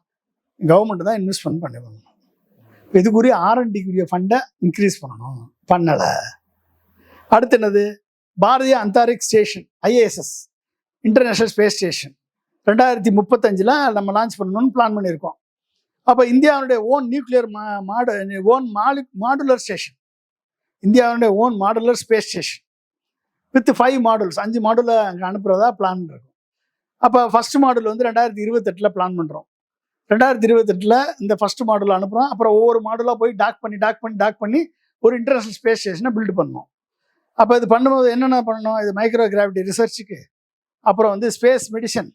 கவர்மெண்ட் தான் இன்வெஸ்ட்மெண்ட் பண்ணணும். இதுக்குரிய R&Dக்குரிய ஃபண்டை இன்க்ரீஸ் பண்ணணும், பண்ணலை. அடுத்து என்னது? Bharatiya Antariksh station, ISS international space station 2035 நம்ம லான்ச் பண்ணணும்னு பிளான் பண்ணியிருக்கோம். அப்போ இந்தியாவுடைய ஓன் நியூக்ளியர் மாடுலர் ஸ்டேஷன், இந்தியாவுடைய own modular space station with 5 modules, 5 மாடுலை அங்கே அனுப்புறதா பிளான் இருக்கும். அப்போ ஃபர்ஸ்ட் மாடுல் வந்து 2028 பிளான் பண்ணுறோம். 2028 இந்த ஃபர்ஸ்ட் மாடுல் அனுப்புகிறோம். அப்புறம் ஒவ்வொரு மாடுலாக போய் டாக் பண்ணி ஒரு இன்டர்நேஷ்னல் ஸ்பேஸ் ஸ்டேஷனை பில்டு பண்ணணும். அப்போ இது பண்ணும்போது என்னென்ன பண்ணணும்? இது மைக்ரோ கிராவிட்டி ரிசர்ச்சுக்கு, அப்புறம் வந்து ஸ்பேஸ் மெடிசன்,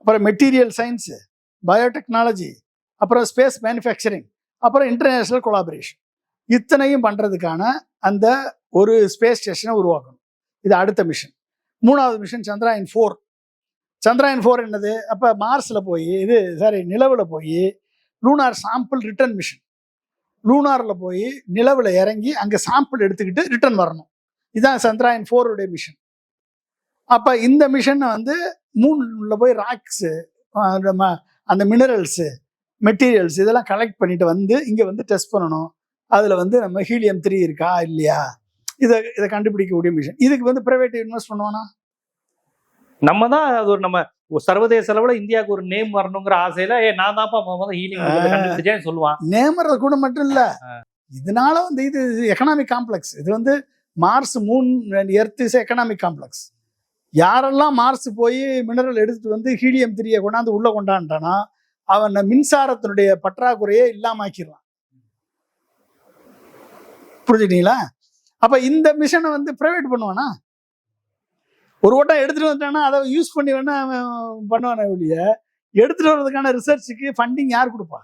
அப்புறம் மெட்டீரியல் சயின்ஸு, பயோடெக்னாலஜி, அப்புறம் ஸ்பேஸ் மேனுஃபேக்சரிங், அப்புறம் இன்டர்நேஷ்னல் கொலாபரேஷன், இத்தனையும் பண்ணுறதுக்கான அந்த ஒரு ஸ்பேஸ் ஸ்டேஷனை உருவாக்கணும். இது அடுத்த மிஷன். 3வது மிஷன் சந்திராயன் 4. சந்திராயன் 4 என்னது? அப்போ மார்ஸில் போய் நிலவில் போய் லூனார் சாம்பிள் ரிட்டர்ன் மிஷன். லூனாரில் போய் நிலவில் இறங்கி அங்கே சாம்பிள் எடுத்துக்கிட்டு ரிட்டர்ன் வரணும். இதுதான் சந்திராயன் 4 மிஷன். அப்போ இந்த மிஷனை வந்து மூணில் போய் ராக்ஸு, அந்த மினரல்ஸு, மெட்டீரியல்ஸ் இதெல்லாம் கலெக்ட் பண்ணிட்டு வந்து இங்கே வந்து டெஸ்ட் பண்ணணும். அதில் வந்து நம்ம ஹீலியம் 3 இருக்கா இல்லையா இதை கண்டுபிடிக்கக்கூடிய மிஷன். இதுக்கு வந்து பிரைவேட் இன்வெஸ்ட் பண்ணுவானா? நம்ம தான் அது ஒரு நம்ம சர்வதேச அளவில் இந்தியாவுக்கு ஒரு நேம் வரணுங்கிற ஆசையில நான் தான்ப்பா ஹீலிங் சொல்லுவான். நேம் வர்றது கூட மட்டும் இல்லை, இதனால வந்து இது எக்கனாமிக் காம்ப்ளெக்ஸ். இது வந்து Mars, moon, earth is economic complex. யாரெல்லாம் மார்ஸ் போய் மினரல் எடுத்துட்டு வந்து ஹீலியம் 3 கொண்டாந்து உள்ள கொண்டான்ட்டானா அவன் மின்சாரத்தினுடைய பற்றாக்குறையே இல்லாமக்கிடலாம். புரிஞ்சுட்டீங்களா? அப்ப இந்த மிஷனை வந்து பிரைவேட் பண்ணுவானா? ஒரு ஓட்டம் எடுத்துட்டு வந்துட்டானா அதை யூஸ் பண்ணி வேணா பண்ணுவானே ஒழிய எடுத்துட்டு வர்றதுக்கான ரிசர்ச்சுக்கு ஃபண்டிங் யார் கொடுப்பா?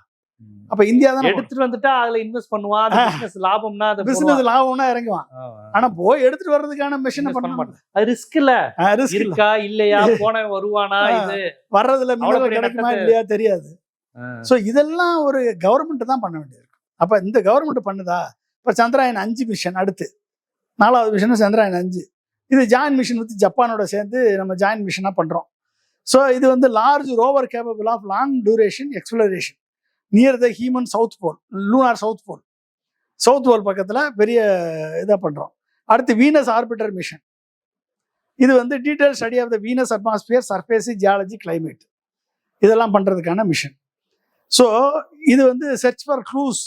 அப்ப இந்தியா தான் எடுத்துட்டு வந்துட்டா அதுல இன்வெஸ்ட் பண்ணுவான், அது business லாபம்னா அதை பிசினஸ் லாபம்னா இறங்குவான். ஆனா போய் எடுத்துட்டு வர்றதுக்கான மிஷினை invest பண்ண பண்ண மாட்டான். அது ரிஸ்க் இல்ல, ரிஸ்க் இல்ல. இருக்கா இல்லையா, போன வருவானா, இது வர்றதுல அவ்வளவு மினரல் பெரிய கிடைக்குமா நட்டத்தை- இல்லையா தெரியாது. ஸோ இதெல்லாம் ஒரு கவர்மெண்ட் தான் பண்ண வேண்டியது. அப்ப இந்த கவர்மெண்ட் பண்ணுதா? இப்ப சந்திராயன் 5 மிஷன் அடுத்து 4வது மிஷன் சந்திராயன் 5. இது ஜாயின்ட் மிஷன் வித் ஜப்பானோட சேர்ந்து நம்ம ஜாயின்ட் மிஷனா பண்றோம். ஸோ இது வந்து large rover capable of long duration exploration near the human south pole, lunar south pole. South pole பக்கத்துல பெரிய இதை பண்றோம். அடுத்து வீனஸ் ஆர்பிட்டர் மிஷன். இது வந்து detail study of the Venus atmosphere, surface, geology, climate இதெல்லாம் பண்றதுக்கான மிஷன். ஸோ இது வந்து search for clues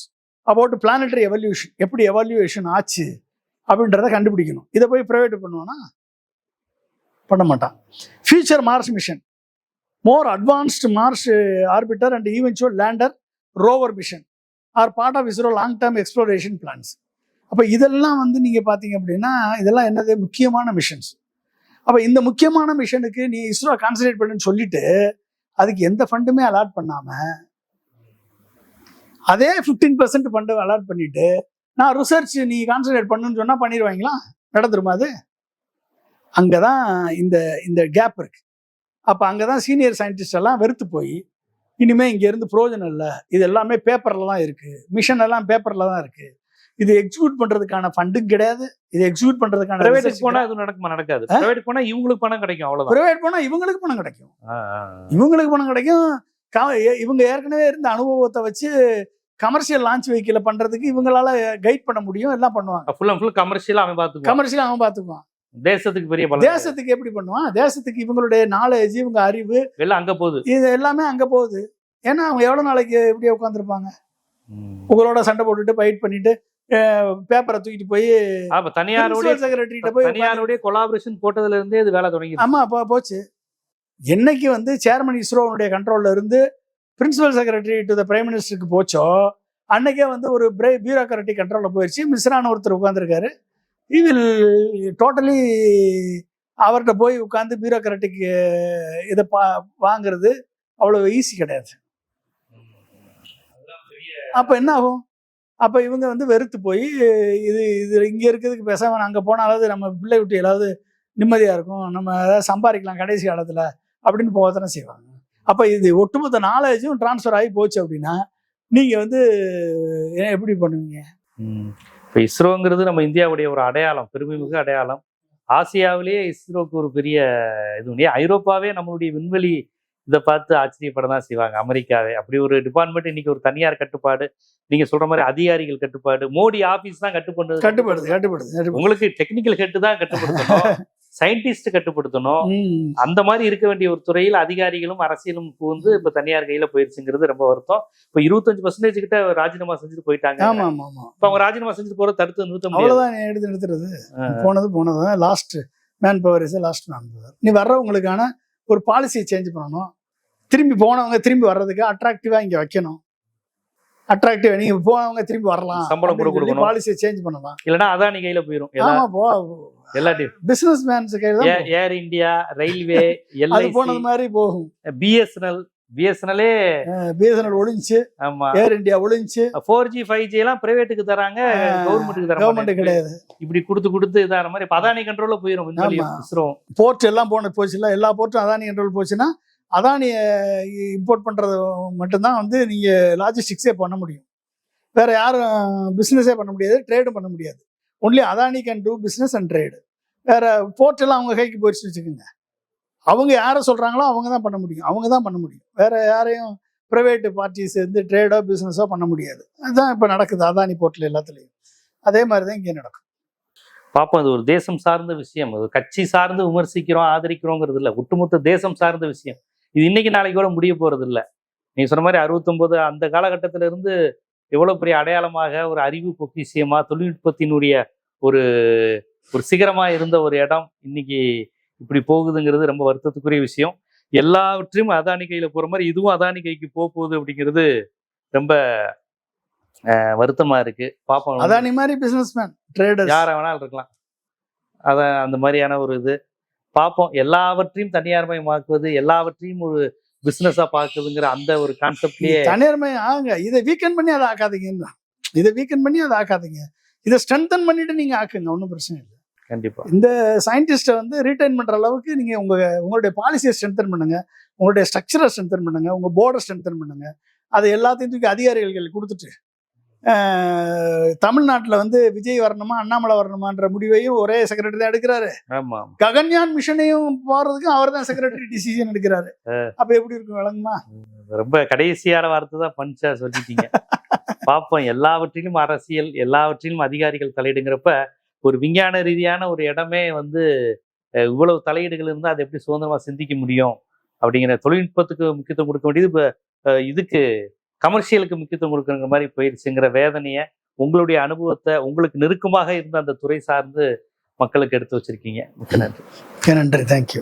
about planetary evolution, எப்படி எவல்யூஷன் ஆச்சு அப்படின்றத கண்டுபிடிக்கணும். இதை போய் ப்ரைவேட் பண்ணுவானா? பண்ண மாட்டான். Future Mars mission, more advanced Mars orbiter and eventual lander rover mission are part of ISRO long term exploration plans. அப்போ இதெல்லாம் வந்து நீங்க பார்த்தீங்க அப்படின்னா இதெல்லாம் என்னது முக்கியமான மிஷன்ஸ். அப்போ இந்த முக்கியமான மிஷனுக்கு நீ இஸ்ரோ கான்சன்ட்ரேட் பண்ணுன்னு சொல்லிட்டு அதுக்கு எந்த ஃபண்டுமே அலாட் பண்ணாம அதே 15% ஃபண்டு அலாட் பண்ணிட்டு நான் ரிசர்ச் நீ கான்சன்ட்ரேட் பண்ணுன்னு சொன்னா பண்ணிடுவாங்களா? நடந்துருமா அது? அங்கதான் இந்த இந்த கேப் இருக்கு. அப்ப அங்கதான் சீனியர் சயின்டிஸ்ட் எல்லாம் வெறுத்து போய் இனிமே இங்க இருந்து பிரயோஜனம் இல்லை, இது எல்லாமே பேப்பர்ல தான் இருக்கு, மிஷன் எல்லாம் பேப்பர்ல தான் இருக்கு, இது எக்ஸிக்யூட் பண்றதுக்கான ஃபண்டும் கிடையாது, இது எக்ஸிக்யூட் பண்றதுக்கான பிரைவேட் போனா அது நடக்குமா? நடக்காது. பிரைவேட் போனா இவங்களுக்கு பணம் கிடைக்கும், அவ்வளவுதான். பிரைவேட் போனா இவங்களுக்கு பணம் கிடைக்கும், இவங்களுக்கு பணம் கிடைக்கும். இவங்க ஏற்கனவே இருந்த அனுபவத்தை வச்சு கமர்ஷியல் லான்ச் வெஹிக்கிள பண்றதுக்கு இவங்களால கைட் பண்ண முடியும், எல்லாம் பண்ணுவாங்க. ஃபுல் அண்ட் ஃபுல் கமர்ஷியலா அவன் பாத்துக்குவான். கமர்ஷியலா அவன் பாத்துக்குவான். தேசத்துக்கு பெரிய பலம். தேசத்துக்கு எப்படி பண்ணுவான்? தேசத்துக்கு இவங்களுடைய நாலேஜ், இவங்க அறிவு எல்லாம் அங்க போகுது, இது எல்லாமே அங்க போகுது. ஏன்னா அவங்க எவ்வளவு நாளைக்கு இப்படியே உட்காந்துருப்பாங்க? உங்களோட சண்டை போட்டுட்டு ஃபைட் பண்ணிட்டு பேப்பரை தூக்கிட்டு போய் செக்ரட்டரிட்ட போய் தனியாருடைய கொலாபரேஷன் போட்டதுல இருந்தே இது வேலை தொடங்கி. ஆமா போச்சு. என்னைக்கு வந்து சேர்மன் இஸ்ரோனுடைய கண்ட்ரோல்ல இருந்து principal secretary to the prime மினிஸ்டருக்கு போச்சோ அன்னைக்கே வந்து ஒரு பியூரோக்ராட்டிக் கண்ட்ரோல்ல போயிடுச்சு. மிஸ்ரான ஒருத்தர் உட்காந்துருக்காரு. வில் டோட்டலி அவர்கிட்ட போய் உட்காந்து பியூரோக்ராட்டிக் இதை வாங்குறது அவ்வளவு ஈஸி கிடையாது. அப்ப என்ன ஆகும்? அப்ப இவங்க வந்து வெறுத்து போய் இது இது இங்க இருக்கிறதுக்கு பேசாம அங்க போனாலாவது நம்ம பிள்ளை விட்டு ஏதாவது நிம்மதியா இருக்கும், நம்ம ஏதாவது சம்பாதிக்கலாம் கடைசி காலத்துல அப்படின்னு போகத்தானே செய்வாங்க. அப்ப இது ஒட்டுமொத்த நாலேஜும் டிரான்ஸ்ஃபர் ஆகி போச்சு அப்படின்னா நீங்க வந்து எப்படி பண்ணுவீங்க? இப்போ இஸ்ரோங்கிறது நம்ம இந்தியாவுடைய ஒரு அடையாளம், பெருமைமிகு அடையாளம். ஆசியாவிலேயே இஸ்ரோக்கு ஒரு பெரிய இது. ஐரோப்பாவே நம்மளுடைய விண்வெளி இதை பார்த்து ஆச்சரியப்பட தான் செய்வாங்க, அமெரிக்காவே. அப்படி ஒரு டிபார்ட்மெண்ட் இன்னைக்கு ஒரு தனியார் கட்டுப்பாடு, நீங்க சொல்ற மாதிரி அதிகாரிகள் கட்டுப்பாடு, மோடி ஆபீஸ் தான் கட்டுப்படுது. உங்களுக்கு டெக்னிக்கல் ஹெட் தான் கட்டுப்படுத்தணும், சயின்டிஸ்ட் கட்டுப்படுத்தணும். அந்த மாதிரி இருக்க வேண்டிய ஒரு துறையில் அதிகாரிகளும் அரசியலும் வந்து இப்ப தனியார் கையில போயிருச்சுங்கிறது ரொம்ப வருத்தம். இப்ப 25% கிட்ட ராஜினாமா செஞ்சுட்டு போயிட்டாங்க. இப்ப அவங்க ராஜினாமா செஞ்சுட்டு போற தடுத்து நிறுத்த அவ்வளவுதான், எடுத்து நிறுத்துறது. போனது last man power is last man power. நீ வர்றவங்களுக்கான ஒரு பாலிசியை சேஞ்ச் பண்ணணும். திரும்பி போனவங்க திரும்பி வர்றதுக்கு அட்ராக்டிவா இங்க வைக்கணும். அட்ராக்டிவா நீங்க போனவங்க திரும்பி வரலாம், சம்பளம் கூட கொடுக்கணும், பாலிசியை சேஞ்ச் பண்ணலாம். இல்லனா அதானி கையில போயிடும். எல்லாத்தையும் பிசினஸ் மேன்ஸ் கையில தான். ஏர் இந்தியா, ரயில்வே, அது போனது மாதிரி போகும். பிஎஸ்என்எல் ஒளிஞ்சு, ஏர் இந்தியா ஒளிஞ்சு. 4G 5G எல்லாம் பிரைவேட்டுக்கு தராங்க, கவர்மெண்ட்டுக்கு கிடையாது. இப்படி கொடுத்து இதான மாதிரி அதானி கண்ட்ரோல்ல போயிடும். இஸ்ரோ போர்ட் எல்லாம் போச்சுல, எல்லா போர்ட்டும் அதானி கண்ட்ரோல் போச்சுன்னா அதானி இம்போர்ட் பண்றது மட்டும்தான் வந்து நீங்க லாஜிஸ்டிக்ஸே பண்ண முடியும். வேற யாரும் பிசினஸே பண்ண முடியாது, ட்ரேடும் பண்ண முடியாது. Only Adani can do business and trade. வேற போர்ட் எல்லாம் அவங்க கைக்கு போயிடுச்சு வச்சுக்கோங்க. அவங்க யாரை சொல்றாங்களோ அவங்க தான் பண்ண முடியும். வேற யாரையும் பிரைவேட் பார்ட்டிஸ் வந்து ட்ரேடோ பிசினஸோ பண்ண முடியாது. அதுதான் இப்ப நடக்குது அதானி போர்ட்ல எல்லாத்துலயும். அதே மாதிரிதான் இங்கே நடக்கும். பாப்போம். அது ஒரு தேசம் சார்ந்த விஷயம், அது கட்சி சார்ந்து விமர்சிக்கிறோம் ஆதரிக்கிறோங்கிறது இல்லை, ஒட்டுமொத்த தேசம் சார்ந்த விஷயம். இது இன்னைக்கு நாளைக்கு கூட முடிய போறது இல்லை. நீங்க சொன்ன மாதிரி 69 அந்த காலகட்டத்தில இருந்து எவ்வளவு பெரிய அடையாளமாக ஒரு அறிவு பொக்கிஷியமா தொழில்நுட்பத்தினுடைய ஒரு சிகரமா இருந்த ஒரு இடம் இன்னைக்கு இப்படி போகுதுங்கிறது ரொம்ப வருத்தத்துக்குரிய விஷயம். எல்லாவற்றையும் அதானி கையில போற மாதிரி இதுவும் அதானி கைக்கு போகுது அப்படிங்கிறது ரொம்ப வருத்தமா இருக்கு. பாப்போம். அதானி மாதிரி பிசினஸ்மேன், ட்ரேடர்ஸ் யார வேணாலும் இருக்கலாம். அதான் அந்த மாதிரியான ஒரு இது பார்ப்போம். எல்லாவற்றையும் தனியார்மயமாக்குவது, எல்லாவற்றையும் ஒரு பிசினஸா பாக்குதுங்கிற அந்த ஒரு கான்செப்ட்லயே தனியார்மயம் ஆகுங்க. இதை வீக்கெண்ட் பண்ணி அதை ஆக்காதீங்க. இதை வீக்கெண்ட் பண்ணி அதை ஆக்காதீங்க. இதை ஸ்ட்ரென்தன் பண்ணிட்டு நீங்க ஆக்குங்க, ஒன்றும் பிரச்சனை இல்லை. கண்டிப்பா இந்த சயின்டிஸ்ட்டை வந்து ரீட்டைன் பண்ற அளவுக்கு நீங்க உங்களுடைய பாலிசியை ஸ்ட்ரென்தன் பண்ணுங்க, உங்களுடைய ஸ்ட்ரக்சரை ஸ்ட்ரென்தன் பண்ணுங்க, உங்க போர்டை ஸ்ட்ரென்தன் பண்ணுங்க. அதை எல்லாத்தையும் தூக்கி அதிகாரிகள் கொடுத்துட்டு தமிழ்நாட்டில் வந்து விஜய் வரணுமா அண்ணாமலை வரணுமான்ற முடிவையும் ஒரே செக்ரட்டரி தான் எடுக்கிறாரு. ஆமா ககன்யான் மிஷனையும் போறதுக்கும் அவர் தான் செக்ரட்டரி டிசிஷன் எடுக்கிறாரு. அப்ப எப்படி இருக்கும், விளங்குமா? ரொம்ப கடைசியான வார்த்தை தான் பஞ்சா சொல்லிட்டீங்க. பார்ப்போம், எல்லாவற்றிலும் அரசியல், எல்லாவற்றிலும் அதிகாரிகள் தலையிடுங்கிறப்ப ஒரு விஞ்ஞான ரீதியான ஒரு இடமே வந்து இவ்வளவு தலையீடுகள் இருந்தால் அதை எப்படி சுதந்திரமா சிந்திக்க முடியும் அப்படிங்கிற தொழில்நுட்பத்துக்கு முக்கியத்துவம் கொடுக்க வேண்டியது இப்போ இதுக்கு கமர்ஷியலுக்கு முக்கியத்துவம் கொடுக்குற மாதிரி போயிடுச்சுங்கிற வேதனையை, உங்களுடைய அனுபவத்தை, உங்களுக்கு நெருக்கமாக இருந்த அந்த துறை சார்ந்து மக்களுக்கு எடுத்து வச்சிருக்கீங்க. மிக்க நன்றி. நன்றி, தேங்க்யூ.